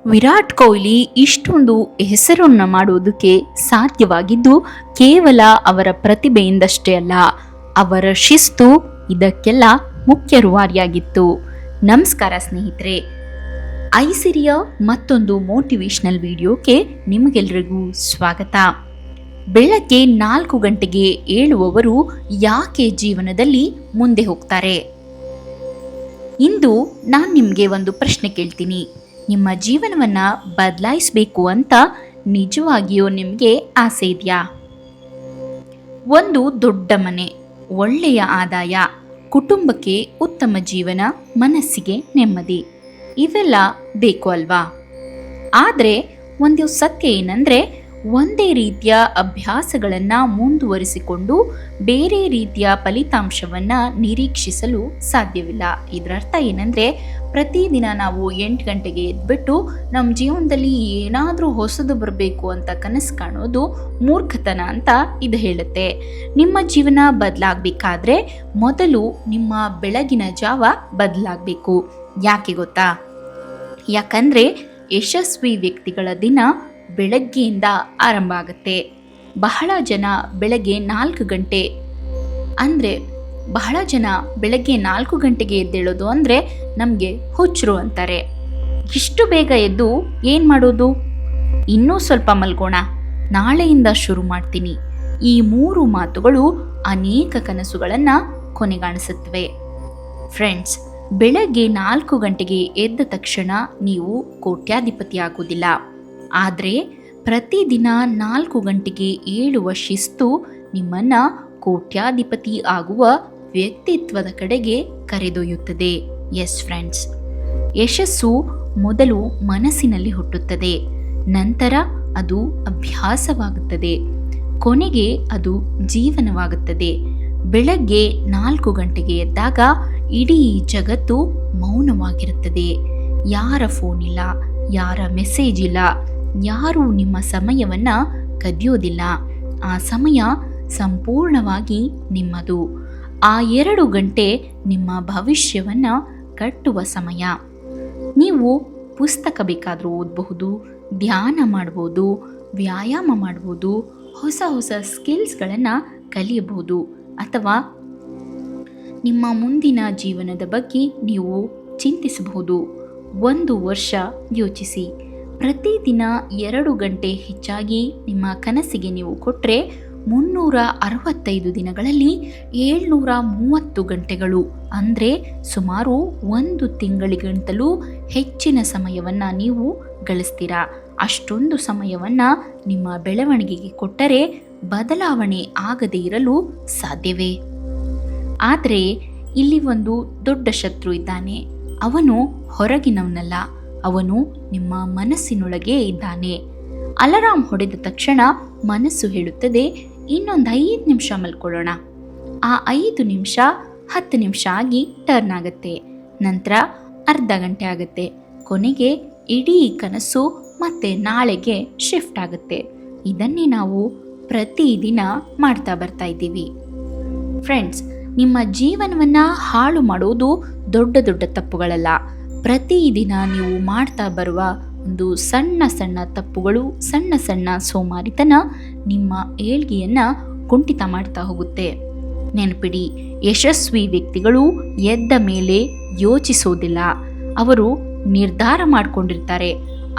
ವಿರಾಟ್ ಕೊಹ್ಲಿ ಇಷ್ಟೊಂದು ಹೆಸರನ್ನು ಮಾಡೋದಕ್ಕೆ ಸಾಧ್ಯವಾಗಿದ್ದು ಕೇವಲ ಅವರ ಪ್ರತಿಭೆಯಿಂದಷ್ಟೇ ಅಲ್ಲ, ಅವರ ಶಿಸ್ತು ಇದಕ್ಕೆಲ್ಲ ಮುಖ್ಯ ರೂವಾರಿಯಾಗಿತ್ತು. ನಮಸ್ಕಾರ ಸ್ನೇಹಿತರೆ, ಐಸಿರಿಯ ಮತ್ತೊಂದು ಮೋಟಿವೇಶನಲ್ ವಿಡಿಯೋಕ್ಕೆ ನಿಮಗೆಲ್ಲರಿಗೂ ಸ್ವಾಗತ. ಬೆಳಗ್ಗೆ 4 ಗಂಟೆಗೆ ಏಳುವವರು ಯಾಕೆ ಜೀವನದಲ್ಲಿ ಮುಂದೆ ಹೋಗ್ತಾರೆ? ಇಂದು ನಾನು ನಿಮಗೆ ಒಂದು ಪ್ರಶ್ನೆ ಕೇಳ್ತೀನಿ. ನಿಮ್ಮ ಜೀವನವನ್ನು ಬದಲಾಯಿಸಬೇಕು ಅಂತ ನಿಜವಾಗಿಯೂ ನಿಮಗೆ ಆಸೆ ಇದೆಯಾ? ಒಂದು ದೊಡ್ಡ ಮನೆ, ಒಳ್ಳೆಯ ಆದಾಯ, ಕುಟುಂಬಕ್ಕೆ ಉತ್ತಮ ಜೀವನ, ಮನಸ್ಸಿಗೆ ನೆಮ್ಮದಿ, ಇವೆಲ್ಲ ಬೇಕು ಅಲ್ವಾ? ಆದರೆ ಒಂದು ಸತ್ಯ ಏನಂದರೆ, ಒಂದೇ ರೀತಿಯ ಅಭ್ಯಾಸಗಳನ್ನು ಮುಂದುವರಿಸಿಕೊಂಡು ಬೇರೆ ರೀತಿಯ ಫಲಿತಾಂಶವನ್ನು ನಿರೀಕ್ಷಿಸಲು ಸಾಧ್ಯವಿಲ್ಲ. ಇದರ ಅರ್ಥ ಏನಂದರೆ, ಪ್ರತಿದಿನ ನಾವು 8 ಗಂಟೆಗೆ ಎದ್ಬಿಟ್ಟು ನಮ್ಮ ಜೀವನದಲ್ಲಿ ಏನಾದರೂ ಹೊಸದು ಬರಬೇಕು ಅಂತ ಕನಸು ಕಾಣೋದು ಮೂರ್ಖತನ ಅಂತ ಇದು ಹೇಳುತ್ತೆ. ನಿಮ್ಮ ಜೀವನ ಬದಲಾಗಬೇಕಾದ್ರೆ ಮೊದಲು ನಿಮ್ಮ ಬೆಳಗಿನ ಜಾವ ಬದಲಾಗಬೇಕು. ಯಾಕೆ ಗೊತ್ತಾ? ಯಾಕಂದರೆ ಯಶಸ್ವಿ ವ್ಯಕ್ತಿಗಳ ದಿನ ಬೆಳಗ್ಗೆಯಿಂದ ಆರಂಭ ಆಗುತ್ತೆ. ಬಹಳ ಜನ ಬೆಳಗ್ಗೆ 4 ಗಂಟೆಗೆ ಎದ್ದೇಳೋದು ಅಂದರೆ ನಮಗೆ ಹುಚ್ಚರು ಅಂತಾರೆ. ಇಷ್ಟು ಬೇಗ ಎದ್ದು ಏನು ಮಾಡೋದು? ಇನ್ನೂ ಸ್ವಲ್ಪ ಮಲ್ಗೋಣ, ನಾಳೆಯಿಂದ ಶುರು ಮಾಡ್ತೀನಿ. ಈ 3 ಮಾತುಗಳು ಅನೇಕ ಕನಸುಗಳನ್ನು ಕೊನೆಗಾಣಿಸುತ್ತವೆ. ಫ್ರೆಂಡ್ಸ್, ಬೆಳಗ್ಗೆ 4 ಗಂಟೆಗೆ ಎದ್ದ ತಕ್ಷಣ ನೀವು ಕೋಟ್ಯಾಧಿಪತಿ ಆಗೋದಿಲ್ಲ. ಆದರೆ ಪ್ರತಿದಿನ 4 ಗಂಟೆಗೆ ಏಳುವ ಶಿಸ್ತು ನಿಮ್ಮನ್ನು ಕೋಟ್ಯಾಧಿಪತಿ ಆಗುವ ವ್ಯಕ್ತಿತ್ವದ ಕಡೆಗೆ ಕರೆದೊಯ್ಯುತ್ತದೆ. ಎಸ್ ಫ್ರೆಂಡ್ಸ್, ಯಶಸ್ಸು ಮೊದಲು ಮನಸ್ಸಿನಲ್ಲಿ ಹುಟ್ಟುತ್ತದೆ, ನಂತರ ಅದು ಅಭ್ಯಾಸವಾಗುತ್ತದೆ, ಕೊನೆಗೆ ಅದು ಜೀವನವಾಗುತ್ತದೆ. ಬೆಳಗ್ಗೆ 4 ಗಂಟೆಗೆ ಎದ್ದಾಗ ಇಡೀ ಜಗತ್ತು ಮೌನವಾಗಿರುತ್ತದೆ. ಯಾರ ಫೋನ್ ಇಲ್ಲ, ಯಾರ ಮೆಸೇಜ್ ಇಲ್ಲ, ಯಾರೂ ನಿಮ್ಮ ಸಮಯವನ್ನು ಕದಿಯೋದಿಲ್ಲ. ಆ ಸಮಯ ಸಂಪೂರ್ಣವಾಗಿ ನಿಮ್ಮದು. ಆ 2 ಗಂಟೆ ನಿಮ್ಮ ಭವಿಷ್ಯವನ್ನು ಕಟ್ಟುವ ಸಮಯ. ನೀವು ಪುಸ್ತಕ ಬೇಕಾದರೂ ಓದಬಹುದು, ಧ್ಯಾನ ಮಾಡ್ಬೋದು, ವ್ಯಾಯಾಮ ಮಾಡ್ಬೋದು, ಹೊಸ ಸ್ಕಿಲ್ಸ್ಗಳನ್ನು ಕಲಿಯಬಹುದು, ಅಥವಾ ನಿಮ್ಮ ಮುಂದಿನ ಜೀವನದ ಬಗ್ಗೆ ನೀವು ಚಿಂತಿಸಬಹುದು. 1 ವರ್ಷ ಯೋಚಿಸಿ. ಪ್ರತಿದಿನ 2 ಗಂಟೆ ಹೆಚ್ಚಾಗಿ ನಿಮ್ಮ ಕನಸಿಗೆ ನೀವು ಕೊಟ್ಟರೆ 365 ದಿನಗಳಲ್ಲಿ 730 ಗಂಟೆಗಳು, ಅಂದರೆ ಸುಮಾರು 1 ತಿಂಗಳಿಗಿಂತಲೂ ಹೆಚ್ಚಿನ ಸಮಯವನ್ನು ನೀವು ಗಳಿಸ್ತೀರಾ. ಅಷ್ಟೊಂದು ಸಮಯವನ್ನು ನಿಮ್ಮ ಬೆಳವಣಿಗೆಗೆ ಕೊಟ್ಟರೆ ಬದಲಾವಣೆ ಆಗದೇ ಇರಲು ಸಾಧ್ಯವೇ? ಆದರೆ ಇಲ್ಲಿ ಒಂದು ದೊಡ್ಡ ಶತ್ರು ಇದ್ದಾನೆ. ಅವನು ಹೊರಗಿನವನಲ್ಲ, ಅವನು ನಿಮ್ಮ ಮನಸ್ಸಿನೊಳಗೆ ಇದ್ದಾನೆ. ಅಲಾರಾಮ್ ಹೊಡೆದ ತಕ್ಷಣ ಮನಸ್ಸು ಹೇಳುತ್ತದೆ, ಇನ್ನೊಂದು 5 ನಿಮಿಷ ಮಲ್ಕೊಳ್ಳೋಣ. ಆ 5 ನಿಮಿಷ 10 ನಿಮಿಷ ಆಗಿ ಟರ್ನ್ ಆಗುತ್ತೆ, ನಂತರ ಅರ್ಧ ಗಂಟೆ ಆಗುತ್ತೆ, ಕೊನೆಗೆ ಇಡೀ ಕನಸು ಮತ್ತೆ ನಾಳೆಗೆ ಶಿಫ್ಟ್ ಆಗುತ್ತೆ. ಇದನ್ನೇ ನಾವು ಪ್ರತಿದಿನ ಮಾಡ್ತಾ ಬರ್ತಾ ಇದ್ದೀವಿ. ಫ್ರೆಂಡ್ಸ್, ನಿಮ್ಮ ಜೀವನವನ್ನು ಹಾಳು ಮಾಡೋದು ದೊಡ್ಡ ದೊಡ್ಡ ತಪ್ಪುಗಳಲ್ಲ. ಪ್ರತಿದಿನ ನೀವು ಮಾಡ್ತಾ ಬರುವ ಒಂದು ಸಣ್ಣ ತಪ್ಪುಗಳು, ಸಣ್ಣ ಸೋಮಾರಿತನ ನಿಮ್ಮ ಏಳ್ಗೆಯನ್ನು ಕುಂಠಿತ ಮಾಡ್ತಾ ಹೋಗುತ್ತೆ. ನೆನಪಿಡಿ, ಯಶಸ್ವಿ ವ್ಯಕ್ತಿಗಳು ಎದ್ದ ಮೇಲೆ ಯೋಚಿಸೋದಿಲ್ಲ, ಅವರು ನಿರ್ಧಾರ ಮಾಡಿಕೊಂಡಿರ್ತಾರೆ.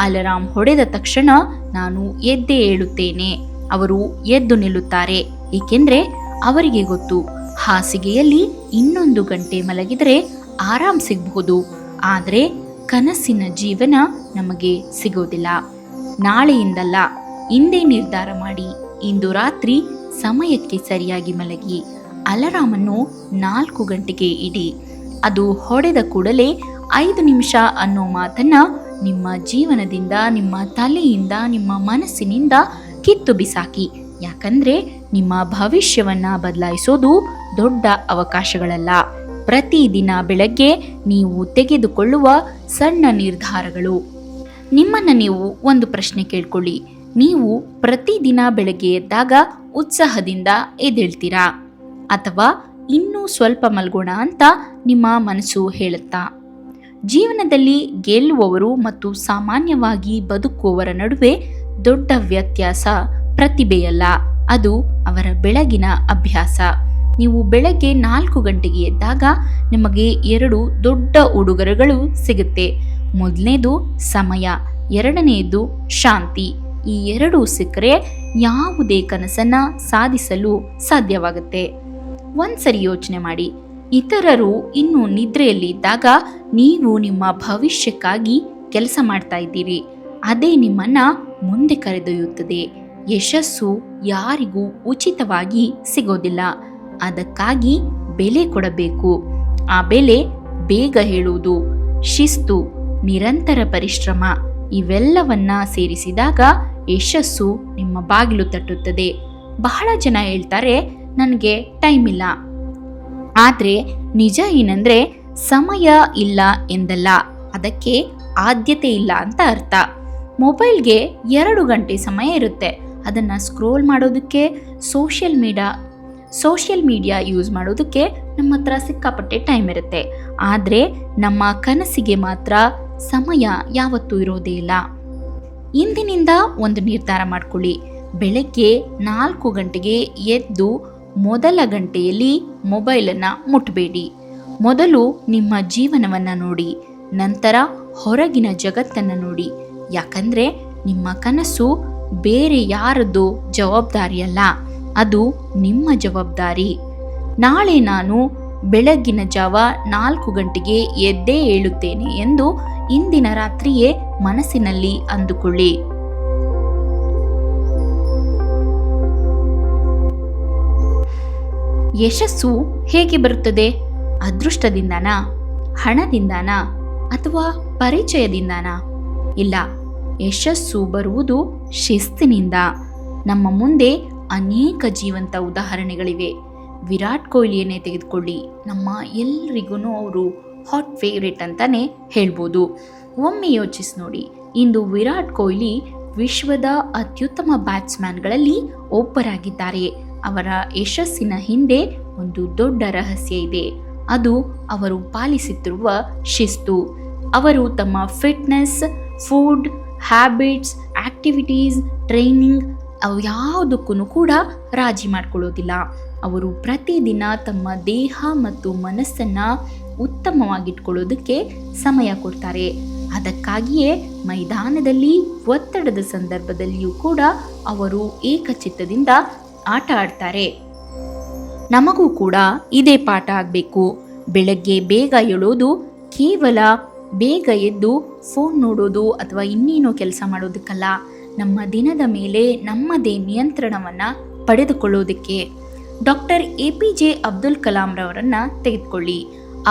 ಅಲಾರಾಮ್ ಹೊಡೆದ ತಕ್ಷಣ ನಾನು ಎದ್ದೇ ಏಳುತ್ತೇನೆ, ಅವರು ಎದ್ದು ನಿಲ್ಲುತ್ತಾರೆ. ಏಕೆಂದರೆ ಅವರಿಗೆ ಗೊತ್ತು, ಹಾಸಿಗೆಯಲ್ಲಿ 1 ಗಂಟೆ ಮಲಗಿದರೆ ಆರಾಮ್ ಸಿಗಬಹುದು, ಆದರೆ ಕನಸಿನ ಜೀವನ ನಮಗೆ ಸಿಗೋದಿಲ್ಲ. ನಾಳೆಯಿಂದಲ್ಲ, ಇಂದೇ ನಿರ್ಧಾರ ಮಾಡಿ. ಇಂದು ರಾತ್ರಿ ಸಮಯಕ್ಕೆ ಸರಿಯಾಗಿ ಮಲಗಿ. ಅಲಾರಾಮನ್ನು 4 ಗಂಟೆಗೆ ಇಡಿ. ಅದು ಹೊಡೆದ ಕೂಡಲೇ 5 ನಿಮಿಷ ಅನ್ನೋ ಮಾತನ್ನು ನಿಮ್ಮ ಜೀವನದಿಂದ, ನಿಮ್ಮ ತಲೆಯಿಂದ, ನಿಮ್ಮ ಮನಸ್ಸಿನಿಂದ ಕಿತ್ತು ಬಿಸಾಕಿ. ಯಾಕಂದರೆ ನಿಮ್ಮ ಭವಿಷ್ಯವನ್ನು ಬದಲಾಯಿಸೋದು ದೊಡ್ಡ ಅವಕಾಶಗಳಲ್ಲ, ಪ್ರತಿದಿನ ಬೆಳಗ್ಗೆ ನೀವು ತೆಗೆದುಕೊಳ್ಳುವ ಸಣ್ಣ ನಿರ್ಧಾರಗಳು. ನಿಮ್ಮನ್ನು ನೀವು ಒಂದು ಪ್ರಶ್ನೆ ಕೇಳ್ಕೊಳ್ಳಿ. ನೀವು ಪ್ರತಿದಿನ ಬೆಳಗ್ಗೆ ಎದ್ದಾಗ ಉತ್ಸಾಹದಿಂದ ಎದ್ದೇಳ್ತೀರಾ, ಅಥವಾ ಇನ್ನೂ ಸ್ವಲ್ಪ ಮಲ್ಗೋಣ ಅಂತ ನಿಮ್ಮ ಮನಸ್ಸು ಹೇಳುತ್ತಾ? ಜೀವನದಲ್ಲಿ ಗೆಲ್ಲುವವರು ಮತ್ತು ಸಾಮಾನ್ಯವಾಗಿ ಬದುಕುವವರ ನಡುವೆ ದೊಡ್ಡ ವ್ಯತ್ಯಾಸ ಪ್ರತಿಭೆಯಲ್ಲ, ಅದು ಅವರ ಬೆಳಗಿನ ಅಭ್ಯಾಸ. ನೀವು ಬೆಳಗ್ಗೆ 4 ಗಂಟೆಗೆ ಎದ್ದಾಗ ನಿಮಗೆ 2 ದೊಡ್ಡ ಉಡುಗೊರೆಗಳು ಸಿಗುತ್ತೆ. ಮೊದಲನೇದು ಸಮಯ, ಎರಡನೆಯದು ಶಾಂತಿ. ಈ 2 ಸಿಕ್ಕರೆ ಯಾವುದೇ ಕನಸನ್ನ ಸಾಧಿಸಲು ಸಾಧ್ಯವಾಗುತ್ತೆ. ಒಂದ್ಸರಿ ಯೋಚನೆ ಮಾಡಿ, ಇತರರು ಇನ್ನೂ ನಿದ್ರೆಯಲ್ಲಿ ಇದ್ದಾಗ ನೀವು ನಿಮ್ಮ ಭವಿಷ್ಯಕ್ಕಾಗಿ ಕೆಲಸ ಮಾಡ್ತಾ ಇದ್ದೀರಿ. ಅದೇ ನಿಮ್ಮನ್ನ ಮುಂದೆ ಕರೆದೊಯ್ಯುತ್ತದೆ. ಯಶಸ್ಸು ಯಾರಿಗೂ ಉಚಿತವಾಗಿ ಸಿಗೋದಿಲ್ಲ. ಅದಕ್ಕಾಗಿ ಬೆಲೆ ಕೊಡಬೇಕು. ಆ ಬೆಲೆ ಬೇಗ ಹೇಳುವುದು, ಶಿಸ್ತು, ನಿರಂತರ ಪರಿಶ್ರಮ ಇವೆಲ್ಲವನ್ನ ಸೇರಿಸಿದಾಗ ಯಶಸ್ಸು ನಿಮ್ಮ ಬಾಗಿಲು ತಟ್ಟುತ್ತದೆ. ಬಹಳ ಜನ ಹೇಳ್ತಾರೆ, ನನಗೆ ಟೈಮ್ ಇಲ್ಲ. ಆದರೆ ನಿಜ ಏನಂದ್ರೆ ಸಮಯ ಇಲ್ಲ ಎಂದಲ್ಲ, ಅದಕ್ಕೆ ಆದ್ಯತೆ ಇಲ್ಲ ಅಂತ ಅರ್ಥ. ಮೊಬೈಲ್ಗೆ 2 ಗಂಟೆ ಸಮಯ ಇರುತ್ತೆ. ಅದನ್ನು ಸ್ಕ್ರೋಲ್ ಮಾಡೋದಕ್ಕೆ, ಸೋಷಿಯಲ್ ಮೀಡಿಯಾ ಯೂಸ್ ಮಾಡೋದಕ್ಕೆ ನಮ್ಮ ಹತ್ರ ಸಿಕ್ಕಾಪಟ್ಟೆ ಟೈಮ್ ಇರುತ್ತೆ. ಆದರೆ ನಮ್ಮ ಕನಸಿಗೆ ಮಾತ್ರ ಸಮಯ ಯಾವತ್ತೂ ಇರೋದೇ ಇಲ್ಲ. ಇಂದಿನಿಂದ ಒಂದು ನಿರ್ಧಾರ ಮಾಡ್ಕೊಳ್ಳಿ. ಬೆಳಗ್ಗೆ 4 ಗಂಟೆಗೆ ಎದ್ದು ಮೊದಲ ಗಂಟೆಯಲ್ಲಿ ಮೊಬೈಲನ್ನು ಮುಟ್ಟಬೇಡಿ. ಮೊದಲು ನಿಮ್ಮ ಜೀವನವನ್ನು ನೋಡಿ, ನಂತರ ಹೊರಗಿನ ಜಗತ್ತನ್ನು ನೋಡಿ. ಯಾಕಂದರೆ ನಿಮ್ಮ ಕನಸು ಬೇರೆ ಯಾರದ್ದು ಜವಾಬ್ದಾರಿಯಲ್ಲ, ಅದು ನಿಮ್ಮ ಜವಾಬ್ದಾರಿ. ನಾಳೆ ನಾನು ಬೆಳಗಿನ ಜಾವ 4 ಗಂಟೆಗೆ ಎದ್ದೇ ಏಳುತ್ತೇನೆ ಎಂದು ಇಂದಿನ ರಾತ್ರಿಯೇ ಮನಸ್ಸಿನಲ್ಲಿ ಅಂದುಕೊಳ್ಳಿ. ಯಶಸ್ಸು ಹೇಗೆ ಬರುತ್ತದೆ? ಅದೃಷ್ಟದಿಂದನಾ, ಹಣದಿಂದನಾ, ಅಥವಾ ಪರಿಚಯದಿಂದನಾ? ಇಲ್ಲ, ಯಶಸ್ಸು ಬರುವುದು ಶಿಸ್ತಿನಿಂದ. ನಮ್ಮ ಮುಂದೆ ಅನೇಕ ಜೀವಂತ ಉದಾಹರಣೆಗಳಿವೆ. ವಿರಾಟ್ ಕೊಹ್ಲಿಯನ್ನೇ ತೆಗೆದುಕೊಳ್ಳಿ. ನಮ್ಮ ಎಲ್ರಿಗೂ ಅವರು ಹಾಟ್ ಫೇವ್ರೇಟ್ ಅಂತಾನೆ ಹೇಳ್ಬೋದು. ಒಮ್ಮೆ ಯೋಚಿಸಿ ನೋಡಿ, ಇಂದು ವಿರಾಟ್ ಕೊಹ್ಲಿ ವಿಶ್ವದ ಅತ್ಯುತ್ತಮ ಬ್ಯಾಟ್ಸ್ಮನ್ಗಳಲ್ಲಿ ಒಬ್ಬರಾಗಿದ್ದಾರೆ. ಅವರ ಯಶಸ್ಸಿನ ಹಿಂದೆ ಒಂದು ದೊಡ್ಡ ರಹಸ್ಯ ಇದೆ. ಅದು ಅವರು ಪಾಲಿಸುತ್ತಿರುವ ಶಿಸ್ತು. ಅವರು ತಮ್ಮ fitness, food habits, activities, training ಅವು ಯಾವುದಕ್ಕೂ ಕೂಡ ರಾಜಿ ಮಾಡ್ಕೊಳ್ಳೋದಿಲ್ಲ. ಅವರು ಪ್ರತಿದಿನ ತಮ್ಮ ದೇಹ ಮತ್ತು ಮನಸ್ಸನ್ನು ಉತ್ತಮವಾಗಿಟ್ಕೊಳ್ಳೋದಕ್ಕೆ ಸಮಯ ಕೊಡ್ತಾರೆ. ಅದಕ್ಕಾಗಿಯೇ ಮೈದಾನದಲ್ಲಿ ಒತ್ತಡದ ಸಂದರ್ಭದಲ್ಲಿಯೂ ಕೂಡ ಅವರು ಏಕಚಿತ್ತದಿಂದ ಆಟ ಆಡ್ತಾರೆ. ನಮಗೂ ಕೂಡ ಇದೇ ಪಾಠ ಆಗಬೇಕು. ಬೆಳಗ್ಗೆ ಬೇಗ ಏಳೋದು ಕೇವಲ ಬೇಗ ಎದ್ದು ಫೋನ್ ನೋಡೋದು ಅಥವಾ ಇನ್ನೇನೋ ಕೆಲಸ ಮಾಡೋದಕ್ಕಲ್ಲ, ನಮ್ಮ ದಿನದ ಮೇಲೆ ನಮ್ಮದೇ ನಿಯಂತ್ರಣವನ್ನು ಪಡೆದುಕೊಳ್ಳೋದಕ್ಕೆ. ಡಾಕ್ಟರ್ APJ ಅಬ್ದುಲ್ ಕಲಾಂ ರವರನ್ನು ತೆಗೆದುಕೊಳ್ಳಿ.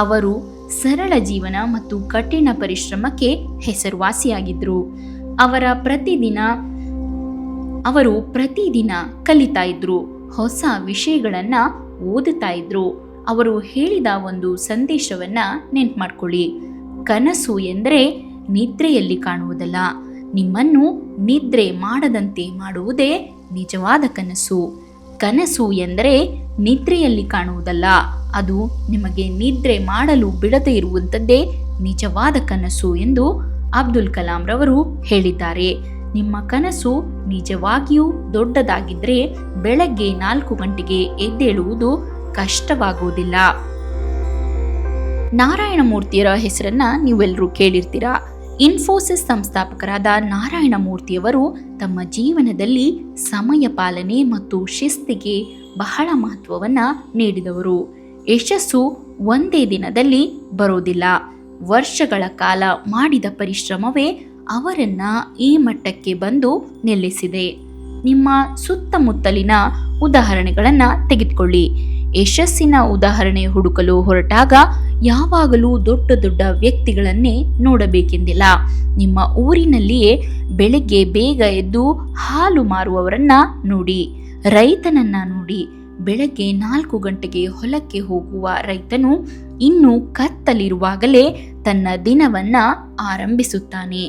ಅವರು ಸರಳ ಜೀವನ ಮತ್ತು ಕಠಿಣ ಪರಿಶ್ರಮಕ್ಕೆ ಹೆಸರುವಾಸಿಯಾಗಿದ್ದರು. ಅವರು ಪ್ರತಿದಿನ ಕಲಿತಾ ಇದ್ರು, ಹೊಸ ವಿಷಯಗಳನ್ನು ಓದುತ್ತಾ ಇದ್ರು. ಅವರು ಹೇಳಿದ ಒಂದು ಸಂದೇಶವನ್ನ ನೆನ್ಪು ಮಾಡ್ಕೊಳ್ಳಿ. ಕನಸು ಎಂದರೆ ನಿದ್ರೆಯಲ್ಲಿ ಕಾಣುವುದಲ್ಲ, ನಿಮ್ಮನ್ನು ನಿದ್ರೆ ಮಾಡದಂತೆ ಮಾಡುವುದೇ ನಿಜವಾದ ಕನಸು. ಕನಸು ಎಂದರೆ ನಿದ್ರೆಯಲ್ಲಿ ಕಾಣುವುದಲ್ಲ, ಅದು ನಿಮಗೆ ನಿದ್ರೆ ಮಾಡಲು ಬಿಡದೇ ಇರುವಂಥದ್ದೇ ನಿಜವಾದ ಕನಸು ಎಂದು ಅಬ್ದುಲ್ ಕಲಾಂ ರವರು ಹೇಳಿದ್ದಾರೆ. ನಿಮ್ಮ ಕನಸು ನಿಜವಾಗಿಯೂ ದೊಡ್ಡದಾಗಿದ್ದರೆ ಬೆಳಗ್ಗೆ 4 ಗಂಟೆಗೆ ಎದ್ದೇಳುವುದು ಕಷ್ಟವಾಗುವುದಿಲ್ಲ. ನಾರಾಯಣ ಮೂರ್ತಿಯವರ ಹೆಸರನ್ನ ನೀವೆಲ್ಲರೂ ಕೇಳಿರ್ತೀರಾ. ಇನ್ಫೋಸಿಸ್ ಸಂಸ್ಥಾಪಕರಾದ ನಾರಾಯಣ ಮೂರ್ತಿಯವರು ತಮ್ಮ ಜೀವನದಲ್ಲಿ ಸಮಯ ಪಾಲನೆ ಮತ್ತು ಶಿಸ್ತಿಗೆ ಬಹಳ ಮಹತ್ವವನ್ನು ನೀಡಿದವರು. ಯಶಸ್ಸು ಒಂದೇ ದಿನದಲ್ಲಿ ಬರೋದಿಲ್ಲ. ವರ್ಷಗಳ ಕಾಲ ಮಾಡಿದ ಪರಿಶ್ರಮವೇ ಅವರನ್ನ ಈ ಮಟ್ಟಕ್ಕೆ ಬಂದು ನಿಲ್ಲಿಸಿದೆ. ನಿಮ್ಮ ಸುತ್ತಮುತ್ತಲಿನ ಉದಾಹರಣೆಗಳನ್ನು ತೆಗೆದುಕೊಳ್ಳಿ. ಯಶಸ್ಸಿನ ಉದಾಹರಣೆ ಹುಡುಕಲು ಹೊರಟಾಗ ಯಾವಾಗಲೂ ದೊಡ್ಡ ದೊಡ್ಡ ವ್ಯಕ್ತಿಗಳನ್ನೇ ನೋಡಬೇಕೆಂದಿಲ್ಲ. ನಿಮ್ಮ ಊರಿನಲ್ಲಿಯೇ ಬೆಳಗ್ಗೆ ಬೇಗ ಎದ್ದು ಹಾಲು ಮಾರುವವರನ್ನ ನೋಡಿ, ರೈತನನ್ನ ನೋಡಿ. ಬೆಳಗ್ಗೆ 4 ಗಂಟೆಗೆ ಹೊಲಕ್ಕೆ ಹೋಗುವ ರೈತನು ಇನ್ನೂ ಕತ್ತಲಿರುವಾಗಲೇ ತನ್ನ ದಿನವನ್ನ ಆರಂಭಿಸುತ್ತಾನೆ.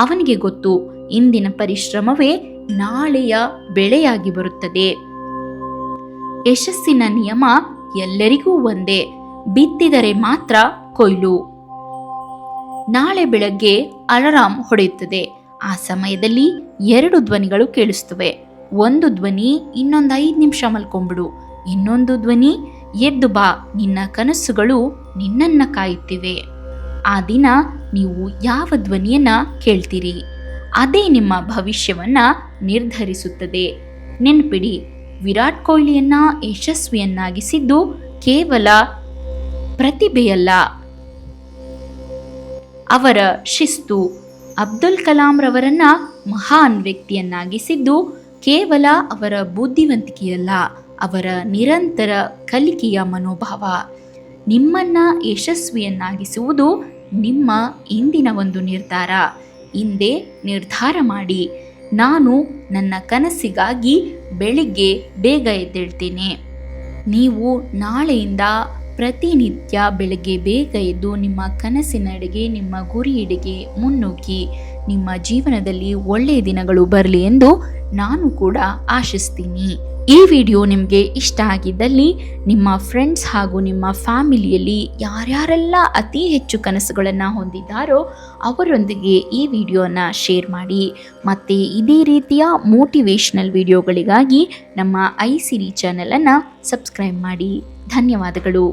ಅವನಿಗೆ ಗೊತ್ತು, ಇಂದಿನ ಪರಿಶ್ರಮವೇ ನಾಳೆಯ ಬೆಳೆಯಾಗಿ ಬರುತ್ತದೆ. ಯಶಸ್ಸಿನ ನಿಯಮ ಎಲ್ಲರಿಗೂ ಒಂದೇ, ಬಿತ್ತಿದರೆ ಮಾತ್ರ ಕೊಯ್ಲು. ನಾಳೆ ಬೆಳಗ್ಗೆ ಅಲಾರಾಂ ಹೊಡೆಯುತ್ತದೆ. ಆ ಸಮಯದಲ್ಲಿ 2 ಧ್ವನಿಗಳು ಕೇಳಿಸ್ತವೆ. ಒಂದು ಧ್ವನಿ ಇನ್ನೊಂದು 5 ನಿಮಿಷ ಮಲ್ಕೊಂಬಿಡು, ಇನ್ನೊಂದು ಧ್ವನಿ ಎದ್ದು ಬಾ, ನಿನ್ನ ಕನಸುಗಳು ನಿನ್ನನ್ನ ಕಾಯುತ್ತಿವೆ. ಆ ದಿನ ನೀವು ಯಾವ ಧ್ವನಿಯನ್ನ ಕೇಳ್ತೀರಿ ಅದೇ ನಿಮ್ಮ ಭವಿಷ್ಯವನ್ನ ನಿರ್ಧರಿಸುತ್ತದೆ. ನೆನ್ಪಿಡಿ, ವಿರಾಟ್ ಕೊಹ್ಲಿಯನ್ನ ಯಶಸ್ವಿಯನ್ನಾಗಿಸಿದ್ದು ಕೇವಲ ಪ್ರತಿಭೆಯಲ್ಲ, ಅವರ ಶಿಸ್ತು. ಅಬ್ದುಲ್ ಕಲಾಂ ರವರನ್ನ ಮಹಾನ್ ವ್ಯಕ್ತಿಯನ್ನಾಗಿಸಿದ್ದು ಕೇವಲ ಅವರ ಬುದ್ಧಿವಂತಿಕೆಯಲ್ಲ, ಅವರ ನಿರಂತರ ಕಲಿಕೆಯ ಮನೋಭಾವ. ನಿಮ್ಮನ್ನ ಯಶಸ್ವಿಯನ್ನಾಗಿಸುವುದು ನಿಮ್ಮ ಇಂದಿನ ಒಂದು ನಿರ್ಧಾರ. ಹಿಂದೆ ನಿರ್ಧಾರ ಮಾಡಿ, ನಾನು ನನ್ನ ಕನಸಿಗಾಗಿ ಬೆಳಿಗ್ಗೆ ಬೇಗ ಎದ್ದೇಳ್ತೇನೆ. ನೀವು ನಾಳೆಯಿಂದ ಪ್ರತಿನಿತ್ಯ ಬೆಳಗ್ಗೆ ಬೇಗ ಎದ್ದು ನಿಮ್ಮ ಕನಸಿನೆಡೆಗೆ, ನಿಮ್ಮ ಗುರಿಯೆಡೆಗೆ ಮುನ್ನುಗ್ಗಿ ನಿಮ್ಮ ಜೀವನದಲ್ಲಿ ಒಳ್ಳೆಯ ದಿನಗಳು ಬರಲಿ ಎಂದು ನಾನು ಕೂಡ ಆಶಿಸ್ತೀನಿ. ಈ ವಿಡಿಯೋ ನಿಮಗೆ ಇಷ್ಟ ಆಗಿದ್ದಲ್ಲಿ ನಿಮ್ಮ ಫ್ರೆಂಡ್ಸ್ ಹಾಗೂ ನಿಮ್ಮ ಫ್ಯಾಮಿಲಿಯಲ್ಲಿ ಯಾರ್ಯಾರೆಲ್ಲ ಅತಿ ಹೆಚ್ಚು ಕನಸುಗಳನ್ನು ಹೊಂದಿದ್ದಾರೋ ಅವರೊಂದಿಗೆ ಈ ವಿಡಿಯೋನ ಶೇರ್ ಮಾಡಿ. ಮತ್ತು ಇದೇ ರೀತಿಯ ಮೋಟಿವೇಶ್ನಲ್ ವಿಡಿಯೋಗಳಿಗಾಗಿ ನಮ್ಮ ಐಸಿರಿ ಚಾನಲನ್ನು ಸಬ್ಸ್ಕ್ರೈಬ್ ಮಾಡಿ. ಧನ್ಯವಾದಗಳು.